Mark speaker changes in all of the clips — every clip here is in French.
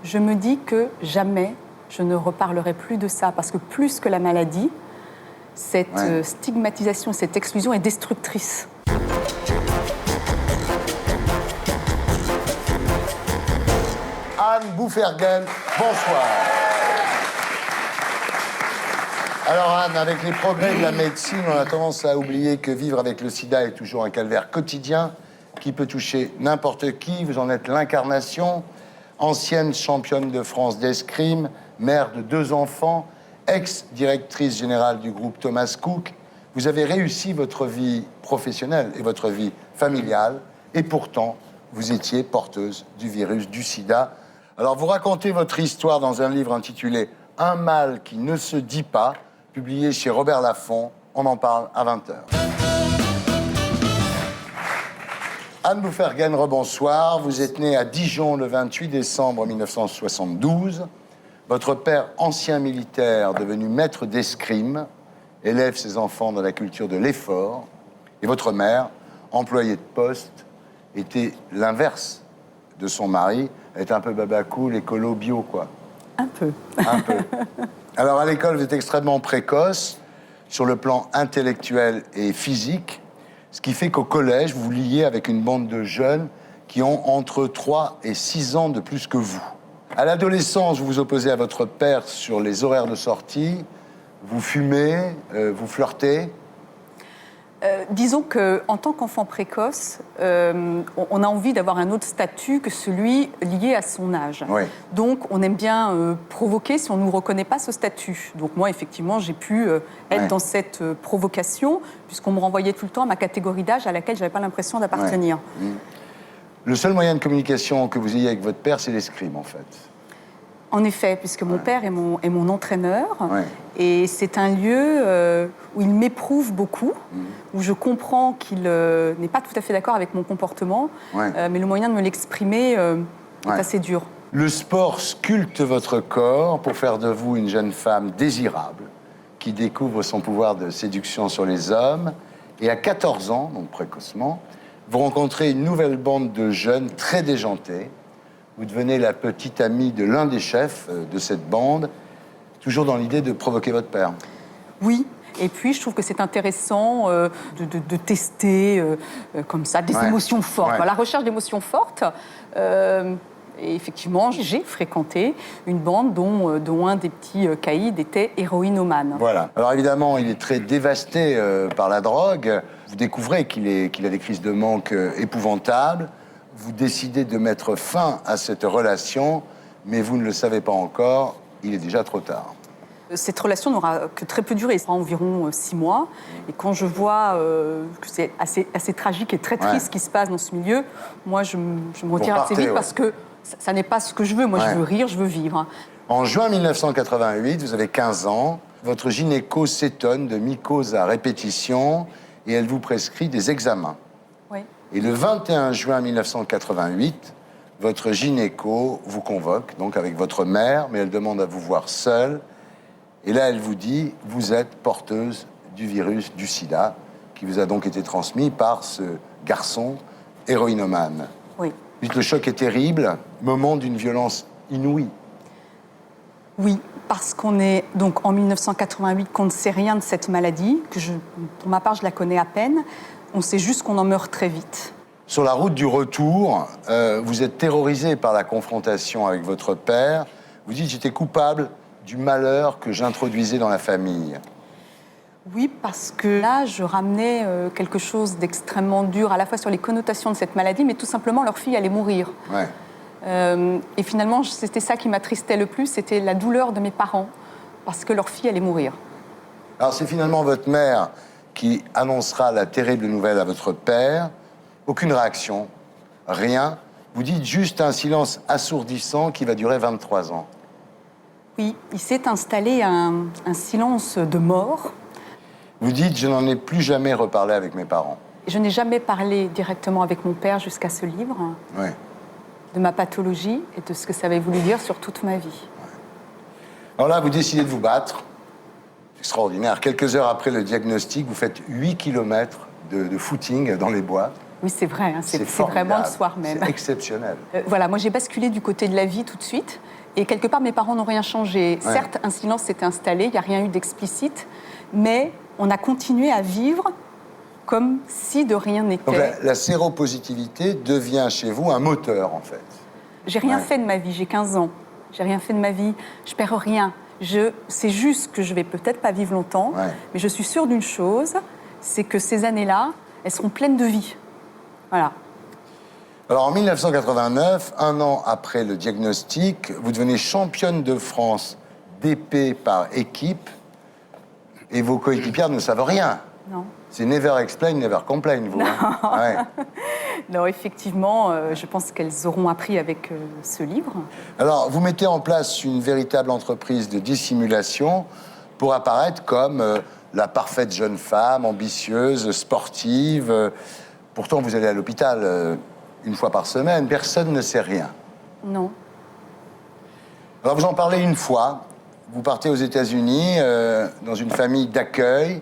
Speaker 1: je me dis que jamais je ne reparlerai plus de ça, parce que plus que la maladie, cette stigmatisation, cette exclusion est destructrice.
Speaker 2: Anne Bouferguen, bonsoir. Alors Anne, avec les progrès de la médecine, on a tendance à oublier que vivre avec le sida est toujours un calvaire quotidien qui peut toucher n'importe qui. Vous en êtes l'incarnation, ancienne championne de France d'escrime, mère de 2 enfants, ex-directrice générale du groupe Thomas Cook. Vous avez réussi votre vie professionnelle et votre vie familiale, et pourtant, vous étiez porteuse du virus du sida. Alors, vous racontez votre histoire dans un livre intitulé « Un mal qui ne se dit pas », publié chez Robert Laffont. On en parle à 20h. Anne Bouferguen, rebonsoir. Vous êtes née à Dijon le 28 décembre 1972. Votre père, ancien militaire, devenu maître d'escrime, élève ses enfants dans la culture de l'effort. Et votre mère, employée de poste, était l'inverse de son mari. Elle était un peu babacool, écolo, bio, quoi.
Speaker 1: Un peu.
Speaker 2: Un peu. Alors, à l'école, vous êtes extrêmement précoce, sur le plan intellectuel et physique, ce qui fait qu'au collège, vous vous liez avec une bande de jeunes qui ont entre 3 et 6 ans de plus que vous. À l'adolescence, vous vous opposez à votre père sur les horaires de sortie, vous fumez, vous flirtez.
Speaker 1: Disons qu'en tant qu'enfant précoce, on a envie d'avoir un autre statut que celui lié à son âge.
Speaker 2: Oui.
Speaker 1: Donc, on aime bien provoquer si on ne nous reconnaît pas ce statut. Donc, moi, effectivement, j'ai pu être dans cette provocation, puisqu'on me renvoyait tout le temps à ma catégorie d'âge à laquelle je n'avais pas l'impression d'appartenir.
Speaker 2: Le seul moyen de communication que vous ayez avec votre père, c'est l'escrime, en fait.
Speaker 1: En effet, puisque mon père est mon entraîneur, et c'est un lieu où il m'éprouve beaucoup, où je comprends qu'il n'est pas tout à fait d'accord avec mon comportement, mais le moyen de me l'exprimer est assez dur.
Speaker 2: Le sport sculpte votre corps pour faire de vous une jeune femme désirable, qui découvre son pouvoir de séduction sur les hommes. Et à 14 ans, donc précocement, vous rencontrez une nouvelle bande de jeunes très déjantés. Vous devenez la petite amie de l'un des chefs de cette bande, toujours dans l'idée de provoquer votre père.
Speaker 1: Oui, et puis je trouve que c'est intéressant de tester comme ça des émotions fortes. La recherche d'émotions fortes. Et effectivement, j'ai fréquenté une bande dont un des petits caïds était héroïnomane.
Speaker 2: Voilà. Alors évidemment, il est très dévasté par la drogue. Vous découvrez qu'il a des crises de manque épouvantables. Vous décidez de mettre fin à cette relation, mais vous ne le savez pas encore, il est déjà trop tard.
Speaker 1: Cette relation n'aura que très peu duré, ça sera environ 6 mois. Et quand je vois que c'est assez tragique et très triste ce qui se passe dans ce milieu, moi je me retire assez vite parce que ça n'est pas ce que je veux. Moi je veux rire, je veux vivre.
Speaker 2: En juin 1988, vous avez 15 ans, votre gynéco s'étonne de mycoses à répétition et elle vous prescrit des examens. Et le 21 juin 1988, votre gynéco vous convoque, donc avec votre mère, mais elle demande à vous voir seule. Et là, elle vous dit, vous êtes porteuse du virus du sida, qui vous a donc été transmis par ce garçon héroïnomane.
Speaker 1: Oui.
Speaker 2: Le choc est terrible, moment d'une violence inouïe.
Speaker 1: Oui, parce qu'on est donc en 1988, qu'on ne sait rien de cette maladie, pour ma part, je la connais à peine. On sait juste qu'on en meurt très vite.
Speaker 2: Sur la route du retour, vous êtes terrorisé par la confrontation avec votre père. Vous dites, j'étais coupable du malheur que j'introduisais dans la famille.
Speaker 1: Oui, parce que là, je ramenais quelque chose d'extrêmement dur, à la fois sur les connotations de cette maladie, mais tout simplement, leur fille allait mourir. Et finalement, c'était ça qui m'attristait le plus, c'était la douleur de mes parents, parce que leur fille allait mourir.
Speaker 2: Alors, c'est finalement votre mère qui annoncera la terrible nouvelle à votre père. Aucune réaction, rien. Vous dites juste un silence assourdissant qui va durer 23 ans.
Speaker 1: Oui, il s'est installé un silence de mort.
Speaker 2: Vous dites, je n'en ai plus jamais reparlé avec mes parents.
Speaker 1: Je n'ai jamais parlé directement avec mon père jusqu'à ce livre, de ma pathologie et de ce que ça avait voulu dire sur toute ma vie.
Speaker 2: Alors là, vous décidez de vous battre. Extraordinaire. Quelques heures après le diagnostic, vous faites 8 kilomètres de footing dans les bois.
Speaker 1: Oui, c'est vrai, hein, c'est vraiment le soir même.
Speaker 2: C'est exceptionnel.
Speaker 1: Voilà, moi j'ai basculé du côté de la vie tout de suite. Et quelque part, mes parents n'ont rien changé. Ouais. Certes, un silence s'était installé, il n'y a rien eu d'explicite, mais on a continué à vivre comme si de rien n'était.
Speaker 2: Donc la séropositivité devient chez vous un moteur, en fait.
Speaker 1: J'ai rien fait de ma vie, j'ai 15 ans. J'ai rien fait de ma vie, je perds rien. C'est juste que je vais peut-être pas vivre longtemps, mais je suis sûre d'une chose, c'est que ces années-là, elles seront pleines de vie. Voilà.
Speaker 2: Alors en 1989, un an après le diagnostic, vous devenez championne de France d'épée par équipe et vos coéquipières ne savent rien.
Speaker 1: Non.
Speaker 2: C'est never explain, never complain, vous.
Speaker 1: Non,
Speaker 2: hein.
Speaker 1: Non, effectivement, je pense qu'elles auront appris avec ce livre.
Speaker 2: Alors, vous mettez en place une véritable entreprise de dissimulation pour apparaître comme la parfaite jeune femme, ambitieuse, sportive. Pourtant, vous allez à l'hôpital une fois par semaine. Personne ne sait rien.
Speaker 1: Non.
Speaker 2: Alors, vous en parlez une fois. Vous partez aux États-Unis dans une famille d'accueil.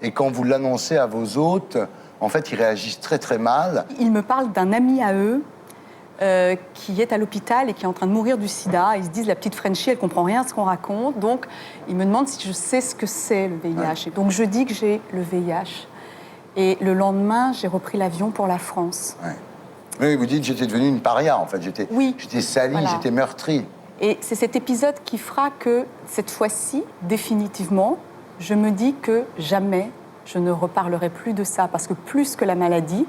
Speaker 2: Et quand vous l'annoncez à vos hôtes, en fait, ils réagissent très, très mal.
Speaker 1: Ils me parlent d'un ami à eux qui est à l'hôpital et qui est en train de mourir du sida. Ils se disent, la petite Frenchie, elle comprend rien à ce qu'on raconte. Donc, ils me demandent si je sais ce que c'est, le VIH. Ouais. Et donc, je dis que j'ai le VIH. Et le lendemain, j'ai repris l'avion pour la France.
Speaker 2: Ouais. Oui, vous dites, j'étais devenue une paria, en fait. J'étais salie, voilà. J'étais meurtrie.
Speaker 1: Et c'est cet épisode qui fera que, cette fois-ci, définitivement, je me dis que jamais je ne reparlerai plus de ça. Parce que plus que la maladie,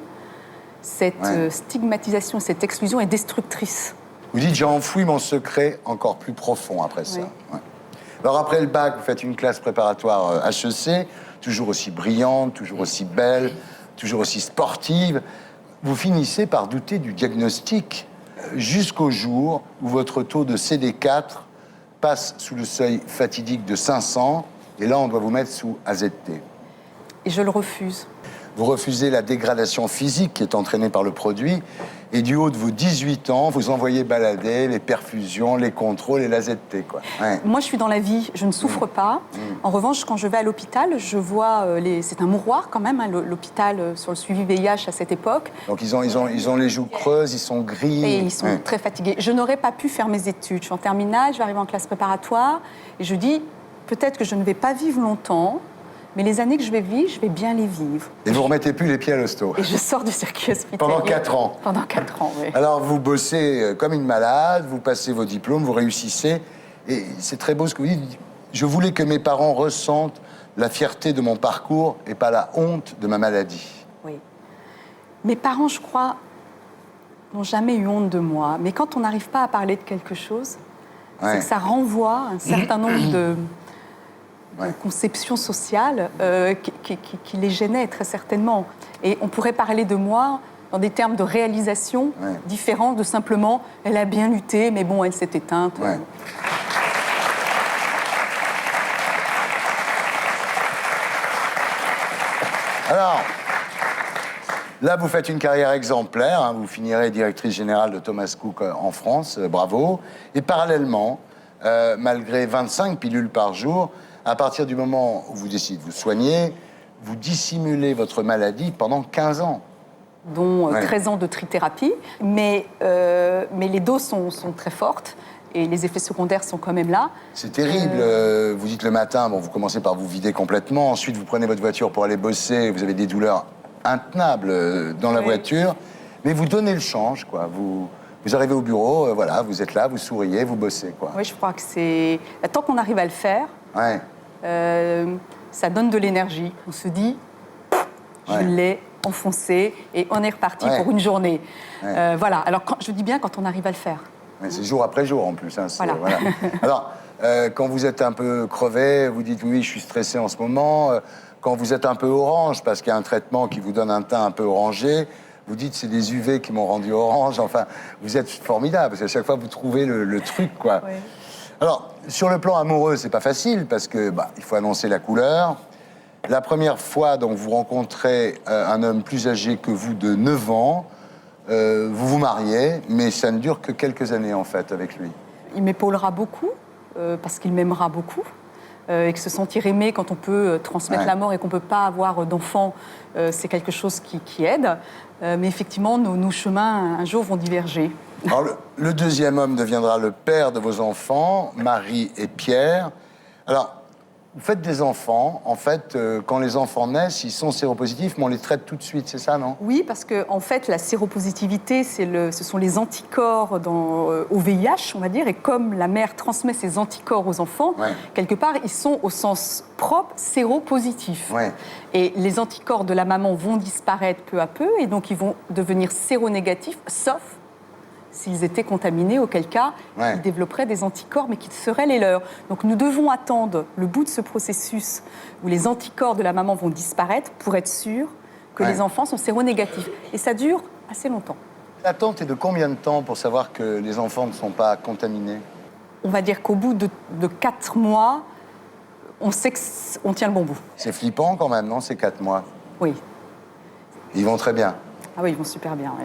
Speaker 1: cette stigmatisation, cette exclusion est destructrice.
Speaker 2: Vous dites, j'ai enfoui mon secret encore plus profond après ça. Ouais. Alors après le bac, vous faites une classe préparatoire HEC, toujours aussi brillante, toujours aussi belle, toujours aussi sportive. Vous finissez par douter du diagnostic jusqu'au jour où votre taux de CD4 passe sous le seuil fatidique de 500. Et là, on doit vous mettre sous AZT.
Speaker 1: Et je le refuse.
Speaker 2: Vous refusez la dégradation physique qui est entraînée par le produit. Et du haut de vos 18 ans, vous envoyez balader les perfusions, les contrôles et l'AZT, quoi. Ouais.
Speaker 1: Moi, je suis dans la vie, je ne souffre pas. En revanche, quand je vais à l'hôpital, je vois... C'est un mouroir, quand même, hein, l'hôpital sur le suivi VIH à cette époque.
Speaker 2: Donc, ils ont les joues creuses, ils sont gris.
Speaker 1: Et ils sont très fatigués. Je n'aurais pas pu faire mes études. Je suis en terminale, je vais arriver en classe préparatoire. Et je dis... Peut-être que je ne vais pas vivre longtemps, mais les années que je vais vivre, je vais bien les vivre.
Speaker 2: Et vous ne remettez plus les pieds à l'hosto.
Speaker 1: Et je sors du circuit hospitalier.
Speaker 2: Pendant 4 ans.
Speaker 1: Pendant 4 ans, oui.
Speaker 2: Alors, vous bossez comme une malade, vous passez vos diplômes, vous réussissez. Et c'est très beau ce que vous dites. Je voulais que mes parents ressentent la fierté de mon parcours et pas la honte de ma maladie.
Speaker 1: Oui. Mes parents, je crois, n'ont jamais eu honte de moi. Mais quand on n'arrive pas à parler de quelque chose, c'est que ça renvoie un certain nombre de conceptions sociales qui les gênaient très certainement. Et on pourrait parler de moi dans des termes de réalisation différents de simplement « elle a bien lutté, mais bon, elle s'est éteinte ».
Speaker 2: Alors, là, vous faites une carrière exemplaire. Hein, vous finirez directrice générale de Thomas Cook en France. Bravo. Et parallèlement, malgré 25 pilules par jour, à partir du moment où vous décidez de vous soigner, vous dissimulez votre maladie pendant 15 ans.
Speaker 1: Dont 13 ans de trithérapie. Mais les doses sont très fortes. Et les effets secondaires sont quand même là.
Speaker 2: C'est terrible. Vous dites le matin, bon, vous commencez par vous vider complètement. Ensuite, vous prenez votre voiture pour aller bosser. Vous avez des douleurs intenables dans la voiture. Mais vous donnez le change, quoi. Vous arrivez au bureau, voilà, vous êtes là, vous souriez, vous bossez, quoi.
Speaker 1: Oui, je crois que c'est... Tant qu'on arrive à le faire, ça donne de l'énergie. On se dit, je l'ai enfoncé et on est reparti pour une journée. Voilà. Alors, je dis bien quand on arrive à le faire.
Speaker 2: C'est jour après jour, en plus. Hein, voilà. Alors, quand vous êtes un peu crevé, vous dites « oui, je suis stressé en ce moment ». Quand vous êtes un peu orange, parce qu'il y a un traitement qui vous donne un teint un peu orangé, vous dites « c'est des UV qui m'ont rendu orange ». Enfin, vous êtes formidable, parce qu'à chaque fois, vous trouvez le truc, quoi. Oui. Alors, sur le plan amoureux, c'est pas facile, parce que il faut annoncer la couleur. La première fois, donc, vous rencontrez un homme plus âgé que vous de 9 ans, vous vous mariez, mais ça ne dure que quelques années, en fait, avec lui.
Speaker 1: Il m'épaulera beaucoup, parce qu'il m'aimera beaucoup. et que se sentir aimé quand on peut transmettre la mort et qu'on ne peut pas avoir d'enfants, c'est quelque chose qui aide. Mais effectivement, nos chemins, un jour, vont diverger.
Speaker 2: Alors, le deuxième homme deviendra le père de vos enfants, Marie et Pierre. Alors, vous faites des enfants. En fait, quand les enfants naissent, ils sont séropositifs, mais on les traite tout de suite, c'est ça, non?
Speaker 1: Oui, parce que en fait, la séropositivité, ce sont les anticorps au VIH, on va dire. Et comme la mère transmet ses anticorps aux enfants, quelque part, ils sont au sens propre séropositifs.
Speaker 2: Ouais.
Speaker 1: Et les anticorps de la maman vont disparaître peu à peu, et donc ils vont devenir séronégatifs, sauf s'ils étaient contaminés, auquel cas ils développeraient des anticorps, mais qui seraient les leurs. Donc nous devons attendre le bout de ce processus où les anticorps de la maman vont disparaître pour être sûr que les enfants sont séronégatifs. Et ça dure assez longtemps.
Speaker 2: L'attente est de combien de temps pour savoir que les enfants ne sont pas contaminés?
Speaker 1: On va dire qu'au bout de 4 mois, on sait qu'on tient le bon bout.
Speaker 2: C'est flippant quand même, non, ces 4 mois?
Speaker 1: Oui.
Speaker 2: Ils vont très bien.
Speaker 1: Ah oui, ils vont super bien, oui.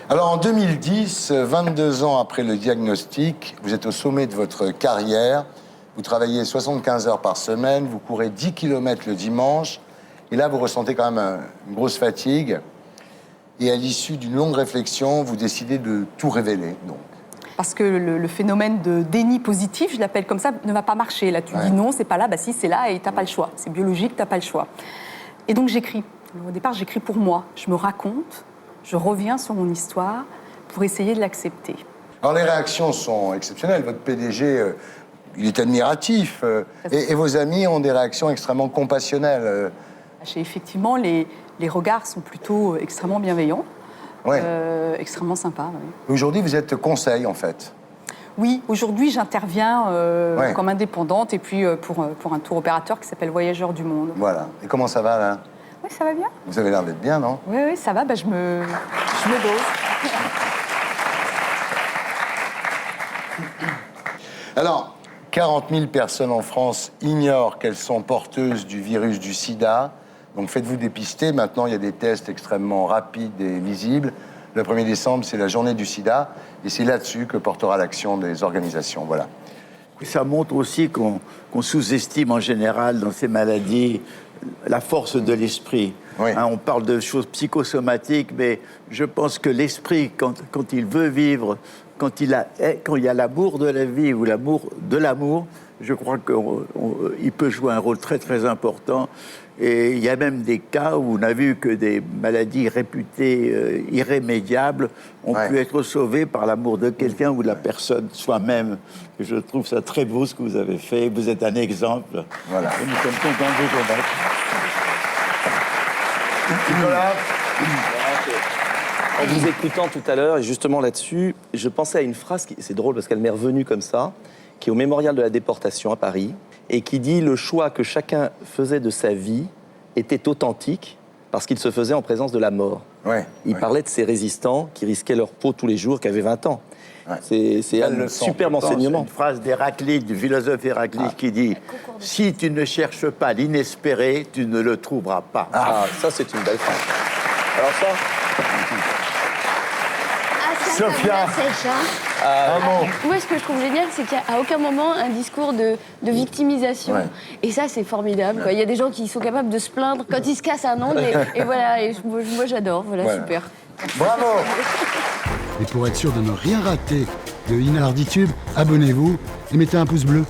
Speaker 2: Alors en 2010, 22 ans après le diagnostic, vous êtes au sommet de votre carrière. Vous travaillez 75 heures par semaine, vous courez 10 km le dimanche. Et là, vous ressentez quand même une grosse fatigue. Et à l'issue d'une longue réflexion, vous décidez de tout révéler, donc.
Speaker 1: Parce que le phénomène de déni positif, je l'appelle comme ça, ne va pas marcher. Là, tu dis non, c'est pas là, bah si, c'est là, et t'as pas le choix. C'est biologique, t'as pas le choix. Et donc j'écris. Au départ, j'écris pour moi. Je me raconte, je reviens sur mon histoire pour essayer de l'accepter.
Speaker 2: Alors les réactions sont exceptionnelles. Votre PDG, il est admiratif. Et vos amis ont des réactions extrêmement compassionnelles.
Speaker 1: Effectivement, les regards sont plutôt extrêmement bienveillants, extrêmement sympas. Oui.
Speaker 2: Aujourd'hui, vous êtes conseil, en fait.
Speaker 1: Oui, aujourd'hui, j'interviens comme indépendante et puis pour un tour opérateur qui s'appelle Voyageurs du Monde.
Speaker 2: Voilà. Et comment ça va, là?
Speaker 1: Oui, ça va bien.
Speaker 2: Vous avez l'air d'être bien, non?
Speaker 1: Oui, ça va. Je me dose.
Speaker 2: Alors, 40 000 personnes en France ignorent qu'elles sont porteuses du virus du sida. Donc faites-vous dépister. Maintenant, il y a des tests extrêmement rapides et visibles. Le 1er décembre, c'est la journée du sida. Et c'est là-dessus que portera l'action des organisations. Voilà.
Speaker 3: Ça montre aussi qu'on sous-estime en général dans ces maladies la force de l'esprit.
Speaker 2: Oui.
Speaker 3: On parle de choses psychosomatiques, mais je pense que l'esprit, quand il veut vivre, quand il y a l'amour de la vie ou l'amour de l'amour, je crois qu'il peut jouer un rôle très très important. Et il y a même des cas où on a vu que des maladies réputées irrémédiables ont pu être sauvées par l'amour de quelqu'un ou de la personne soi-même. Et je trouve ça très beau ce que vous avez fait. Vous êtes un exemple.
Speaker 2: Voilà.
Speaker 3: Et nous sommes contents de vous connaître.
Speaker 2: Nicolas.
Speaker 4: En vous écoutant tout à l'heure, et justement là-dessus, je pensais à une phrase, c'est drôle parce qu'elle m'est revenue comme ça, qui est au Mémorial de la Déportation à Paris, et qui dit « Le choix que chacun faisait de sa vie était authentique parce qu'il se faisait en présence de la mort. » Il parlait de ces résistants qui risquaient leur peau tous les jours, qui avaient 20 ans. C'est un superbe enseignement.
Speaker 3: C'est une phrase d'Héraclite, du philosophe Héraclite, qui dit « Si tu ne cherches pas l'inespéré, tu ne le trouveras pas. »
Speaker 4: Ça, c'est une belle phrase. Alors ça...
Speaker 2: Sophia.
Speaker 5: Moi, ce que je trouve génial, c'est qu'il n'y a à aucun moment un discours de victimisation. Et ça, c'est formidable. Il y a des gens qui sont capables de se plaindre quand ils se cassent un ongle. Et voilà, et moi, j'adore. Voilà, super.
Speaker 2: Bravo.
Speaker 6: Et pour être sûr de ne rien rater de Inarditube, abonnez-vous et mettez un pouce bleu.